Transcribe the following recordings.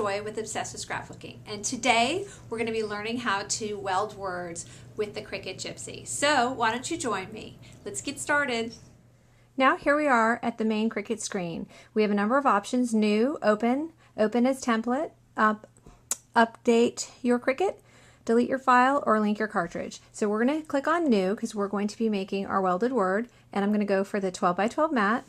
Joy with Obsessed with Scrapbooking, and today we're going to be learning how to weld words with the Cricut Gypsy. So why don't you join me? Let's get started. Now here we are at the main Cricut screen. We have a number of options: New, Open, Open as Template, Update your Cricut, Delete your file, or link your cartridge. So we're going to click on New because we're going to be making our welded word, and I'm going to go for the 12 by 12 mat.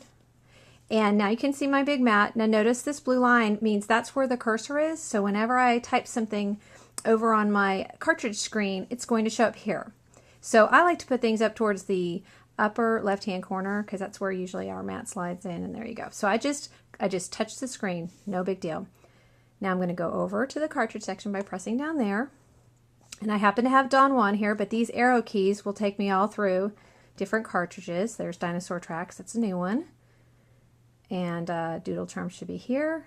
And now you can see my big mat. Now notice this blue line means that's where the cursor is. So whenever I type something over on my cartridge screen, it's going to show up here. So I like to put things up towards the upper left hand corner because that's where usually our mat slides in, and there you go. So I just touch the screen, no big deal. Now I'm going to go over to the cartridge section by pressing down there. And I happen to have Dawn 1 here, but these arrow keys will take me all through different cartridges. There's Dinosaur Tracks, that's a new one. And Doodle Charm should be here.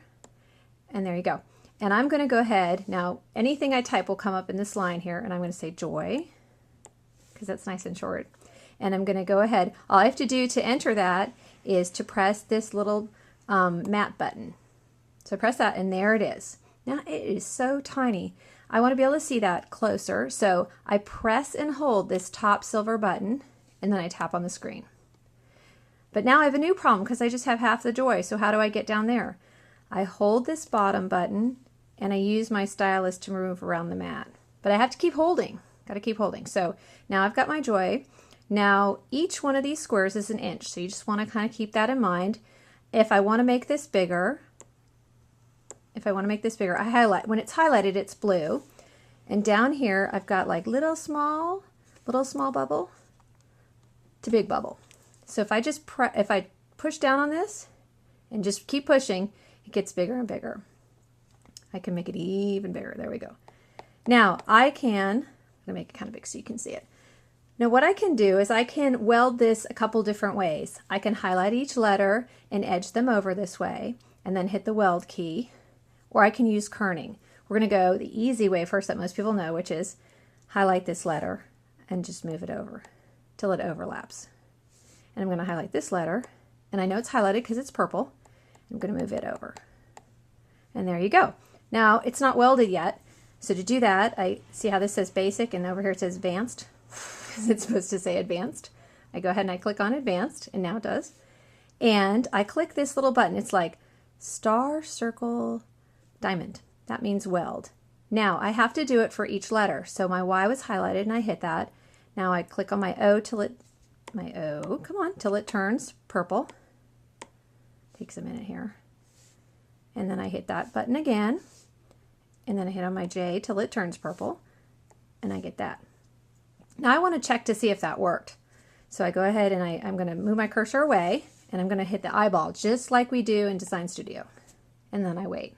And there you go. And I'm going to go ahead, now anything I type will come up in this line here, and I'm going to say Joy, because that's nice and short. And I'm going to go ahead, all I have to do to enter that is to press this little mat button. So press that, and there it is. Now it is so tiny. I want to be able to see that closer, so I press and hold this top silver button, and then I tap on the screen. But now I have a new problem because I just have half the joy, so how do I get down there? I hold this bottom button, and I use my stylus to move around the mat. But I have to keep holding, got to keep holding. So now I've got my joy. Now each one of these squares is an inch, so you just want to kind of keep that in mind. If I want to make this bigger, I highlight. When it's highlighted, it's blue. And down here, I've got like little small bubble to big bubble. So if I push down on this and just keep pushing, it gets bigger and bigger. I can make it even bigger. There we go. Now I'm going to make it kind of big so you can see it. Now what I can do is I can weld this a couple different ways. I can highlight each letter and edge them over this way and then hit the weld key, or I can use kerning. We're going to go the easy way first that most people know, which is highlight this letter and just move it over till it overlaps. And I'm going to highlight this letter, and I know it's highlighted because it's purple. I'm going to move it over. And there you go. Now, it's not welded yet, so to do that, I see how this says basic, and over here it says advanced, because it's supposed to say advanced. I go ahead and I click on advanced, and now it does. And I click this little button. It's like star, circle, diamond. That means weld. Now, I have to do it for each letter. So my Y was highlighted, and I hit that. Now I click on my O till it till it turns purple. Takes a minute here. And then I hit that button again. And then I hit on my J till it turns purple. And I get that. Now I want to check to see if that worked. So I go ahead and I'm going to move my cursor away, and I'm going to hit the eyeball just like we do in Design Studio. And then I wait.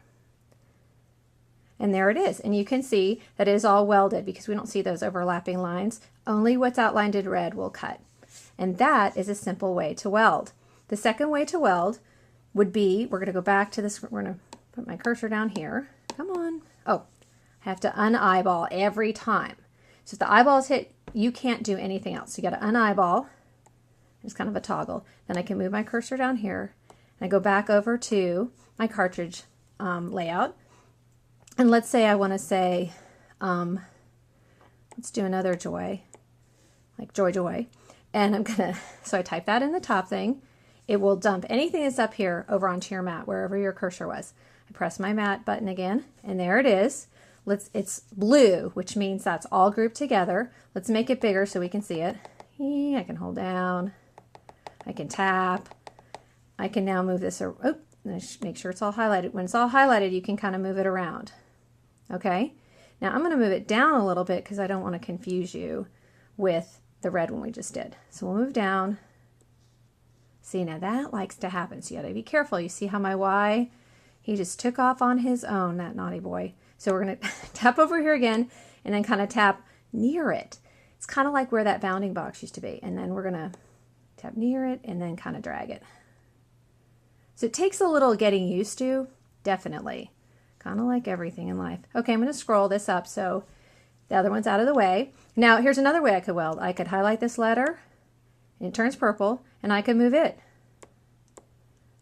And there it is. And you can see that it is all welded because we don't see those overlapping lines. Only what's outlined in red will cut. And that is a simple way to weld. The second way to weld would be, we're going to go back to this, we're going to put my cursor down here. Come on. Oh, I have to un-eyeball every time. So if the eyeball is hit, you can't do anything else. You got to un-eyeball. It's kind of a toggle. Then I can move my cursor down here, and I go back over to my cartridge layout. And let's say I want to say, let's do another joy, like joy, joy. And I'm going to, so I type that in the top thing. It will dump anything that's up here over onto your mat, wherever your cursor was. I press my mat button again, and there it is. It's blue, which means that's all grouped together. Let's make it bigger so we can see it. I can hold down. I can tap. I can now move this, make sure it's all highlighted. When it's all highlighted, you can kind of move it around. Okay? Now I'm going to move it down a little bit because I don't want to confuse you with the red one we just did. So we'll move down. See, now that likes to happen, so you got to be careful. You see how my Y, he just took off on his own, that naughty boy. So we're going to tap over here again and then kind of tap near it. It's kind of like where that bounding box used to be. And then we're going to tap near it and then kind of drag it. So it takes a little getting used to, definitely. Kind of like everything in life. Okay, I'm going to scroll this up so the other one's out of the way. Now, here's another way I could weld. I could highlight this letter, and it turns purple, and I could move it.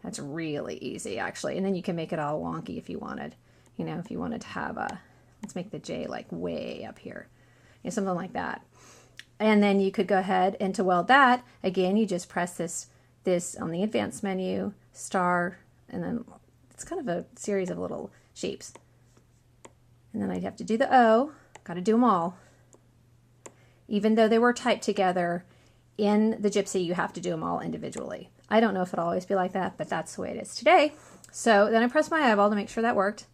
That's really easy, actually. And then you can make it all wonky if you wanted. You know, if you wanted to have a, let's make the J like way up here, you know, something like that. And then you could go ahead and to weld that, again, you just press this on the advanced menu, star, and then it's kind of a series of little shapes. And then I'd have to do the O, got to do them all. Even though they were typed together in the Gypsy, you have to do them all individually. I don't know if it'll always be like that, but that's the way it is today. So then I pressed my eyeball to make sure that worked.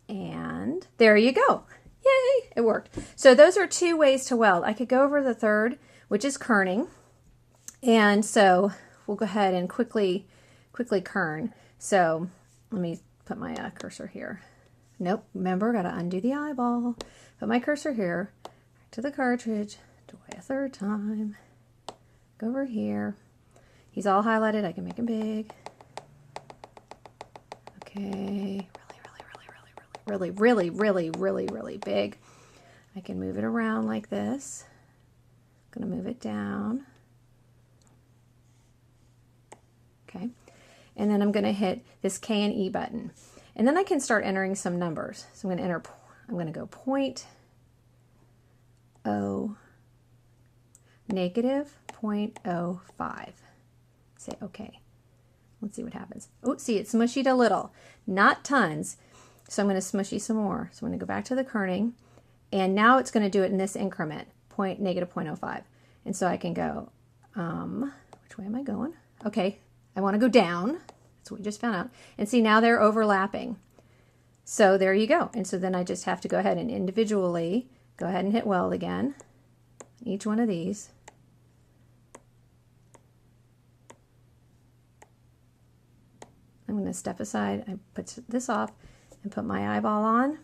And there you go. Yay, it worked. So those are 2 ways to weld. I could go over the third, which is kerning. And so we'll go ahead and quickly kern. So let me put my cursor here. Nope, remember, got to undo the eyeball. Put my cursor here, back to the cartridge, do it a third time. Go over here. He's all highlighted. I can make him big. Okay, really big. I can move it around like this. I'm gonna move it down. Okay, and then I'm gonna hit this K and E button. And then I can start entering some numbers. So I'm going to go 0.0, negative 0.05. Say okay. Let's see what happens. Oh, see, it smushied a little, not tons. So I'm going to smushy some more. So I'm going to go back to the kerning, and now it's going to do it in this increment, negative 0.05. And so I can go, which way am I going? Okay, I want to go down. That's what we just found out. And see, now they're overlapping. So there you go. And so then I just have to go ahead and individually go ahead and hit weld again. Each one of these. I'm going to step aside. I put this off and put my eyeball on.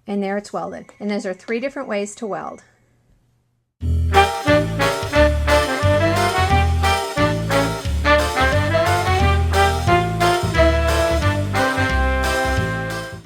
And there it's welded. And those are 3 different ways to weld.